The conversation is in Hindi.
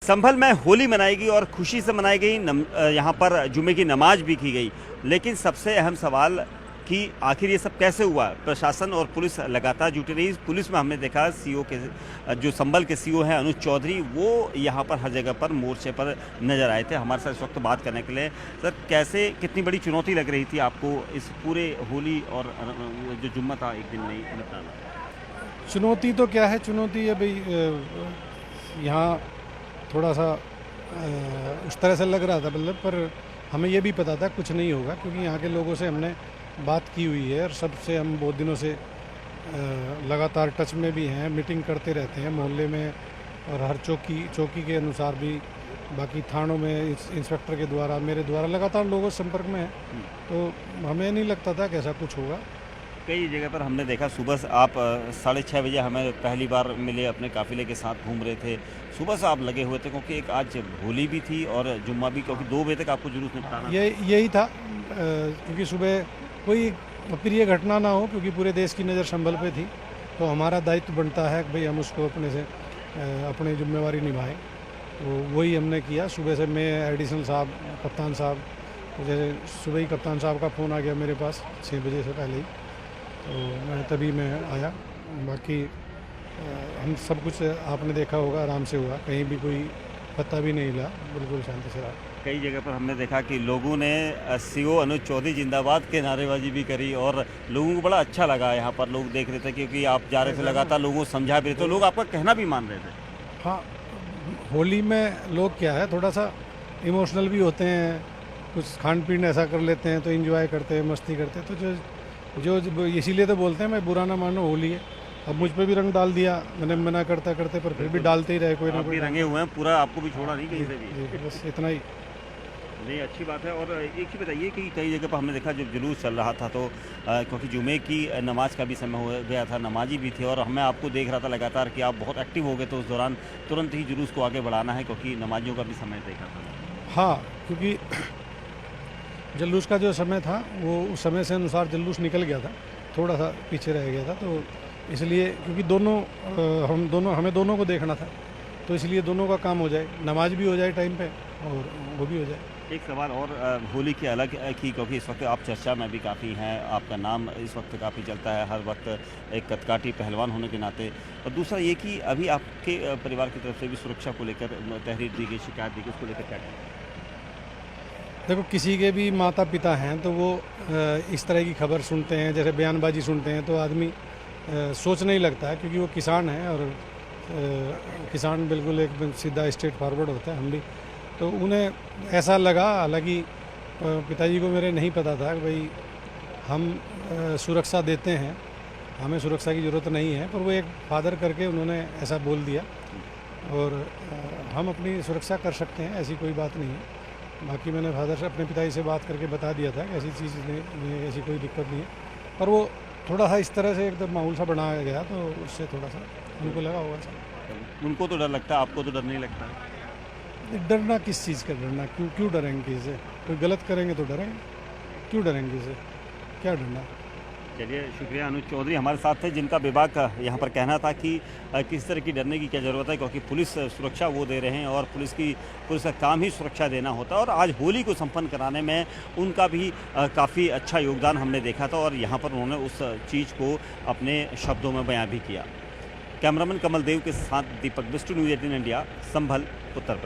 संभल में होली मनाई और खुशी से मनाई गई। यहाँ पर जुमे की नमाज भी की गई। लेकिन सबसे अहम सवाल कि आखिर ये सब कैसे हुआ। प्रशासन और पुलिस लगातार जुटी रही। पुलिस में हमने देखा सीओ के जो संभल के सीओ हैं अनुज चौधरी, वो यहाँ पर हर जगह पर मोर्चे पर नज़र आए थे हमारे साथ इस वक्त बात करने के लिए। सर, कैसे कितनी बड़ी चुनौती लग रही थी आपको इस पूरे होली और जो जुम्मा था एक दिन नहीं निपटाना? चुनौती तो क्या है, चुनौती है भाई, यहाँ थोड़ा सा उस तरह से लग रहा था मतलब, पर हमें ये भी पता था कुछ नहीं होगा, क्योंकि यहाँ के लोगों से हमने बात की हुई है और सबसे हम बहुत दिनों से लगातार टच में भी हैं, मीटिंग करते रहते हैं मोहल्ले में और हर चौकी के अनुसार भी, बाकी थानों में इंस्पेक्टर के द्वारा, मेरे द्वारा लगातार लोगों से संपर्क में है। तो हमें नहीं लगता था कि ऐसा कुछ होगा। कई जगह पर हमने देखा सुबह से आप 6:30 बजे हमें पहली बार मिले, अपने काफ़िले के साथ घूम रहे थे। सुबह से आप लगे हुए थे क्योंकि एक आज होली भी थी और जुम्मा भी, क्योंकि 2 बजे तक आपको जुलूस निपटाना। यही था, क्योंकि सुबह कोई अप्रिय घटना ना हो, क्योंकि पूरे देश की नज़र संभल पे थी, तो हमारा दायित्व बनता है कि भाई हम उसको अपनी जिम्मेवारी निभाएं। तो वही हमने किया। सुबह से मैं, एडिशनल साहब, कप्तान साहब, तो जैसे सुबह ही कप्तान साहब का फ़ोन आ गया मेरे पास 6 बजे से पहले ही, तो तभी मैं आया। बाकी हम सब कुछ आपने देखा होगा, आराम से हुआ, कहीं भी कोई पता भी नहीं हिला, बिल्कुल शांति से रहा। कई जगह पर हमने देखा कि लोगों ने सीओ अनुज चौधरी जिंदाबाद के नारेबाजी भी करी और लोगों को बड़ा अच्छा लगा। यहाँ पर लोग देख रहे थे क्योंकि आप जा रहे थे, लगातार लोगों को समझा भी रहे थे, लोग आपका कहना भी मान रहे थे। हाँ, होली में लोग क्या है, थोड़ा सा इमोशनल भी होते हैं, कुछ खान पीन ऐसा कर लेते हैं तो एंजॉय करते हैं, मस्ती करते हैं, तो जो इसीलिए तो बोलते हैं मैं बुरा ना मानो, होली है। अब मुझ पे भी रंग डाल दिया, मैंने मना करते पर फिर भी डालते ही रहे कोई ना कोई। रंगे हुए हैं, पूरा आपको भी छोड़ा नहीं कहीं से भी। बस इतना ही। नहीं, अच्छी बात है। और एक चीज़ बताइए कि कई जगह पर हमने देखा जब जुलूस चल रहा था तो क्योंकि जुमे की नमाज का भी समय हो गया था, नमाजी भी थे, और मैं आपको देख रहा था लगातार कि आप बहुत एक्टिव हो गए, तो उस दौरान तुरंत ही जुलूस को आगे बढ़ाना है क्योंकि नमाजियों का भी समय देखा था। हाँ, क्योंकि जुलूस का जो समय था वो उस समय से अनुसार जुलूस निकल गया था, थोड़ा सा पीछे रह गया था, तो इसलिए क्योंकि हमें दोनों को देखना था, तो इसलिए दोनों का काम हो जाए, नमाज भी हो जाए टाइम पे और वो भी हो जाए। एक सवाल और होली की अलग की, क्योंकि इस वक्त आप चर्चा में भी काफ़ी हैं, आपका नाम इस वक्त काफ़ी चलता है हर वक्त एक कदकाठी पहलवान होने के नाते, और दूसरा ये कि अभी आपके परिवार की तरफ से भी सुरक्षा को लेकर तहरीर दी गई, शिकायत दी गई, उसको लेकर क्या कहें? देखो, किसी के भी माता पिता हैं तो वो इस तरह की खबर सुनते हैं, जैसे बयानबाजी सुनते हैं, तो आदमी सोचने ही लगता है, क्योंकि वो किसान हैं और किसान बिल्कुल एकदम सीधा स्ट्रेट फॉरवर्ड होता है। हम भी तो उन्हें ऐसा लगा, हालांकि पिताजी को मेरे नहीं पता था कि भाई हम सुरक्षा देते हैं, हमें सुरक्षा की ज़रूरत नहीं है, पर वो एक फादर करके उन्होंने ऐसा बोल दिया, और हम अपनी सुरक्षा कर सकते हैं, ऐसी कोई बात नहीं है। बाकी मैंने फादर से, अपने पिताजी से बात करके बता दिया था कि ऐसी चीज़ नहीं, ऐसी कोई दिक्कत नहीं है, पर वो थोड़ा सा इस तरह से एकदम माहौल सा बनाया गया, तो उससे थोड़ा सा उनको लगा होगा सर। उनको तो डर लगता है, आपको तो डर नहीं लगता? डरना किस चीज़ का डरना, क्यों डरेंगे किसी से? कोई गलत करेंगे तो डरेंगे, क्यों डरेंगे किसी से, क्या डरना? चलिए, शुक्रिया। अनुज चौधरी हमारे साथ थे, जिनका विभाग का यहाँ पर कहना था कि किस तरह की डरने की क्या ज़रूरत है, क्योंकि पुलिस सुरक्षा वो दे रहे हैं और पुलिस का काम ही सुरक्षा देना होता है, और आज होली को संपन्न कराने में उनका भी काफ़ी अच्छा योगदान हमने देखा था, और यहाँ पर उन्होंने उस चीज़ को अपने शब्दों में बयां भी किया। कैमरामैन कमल देव के साथ दीपक बिष्टू, न्यूज़ 18 इंडिया, संभल, उत्तर प्रदेश।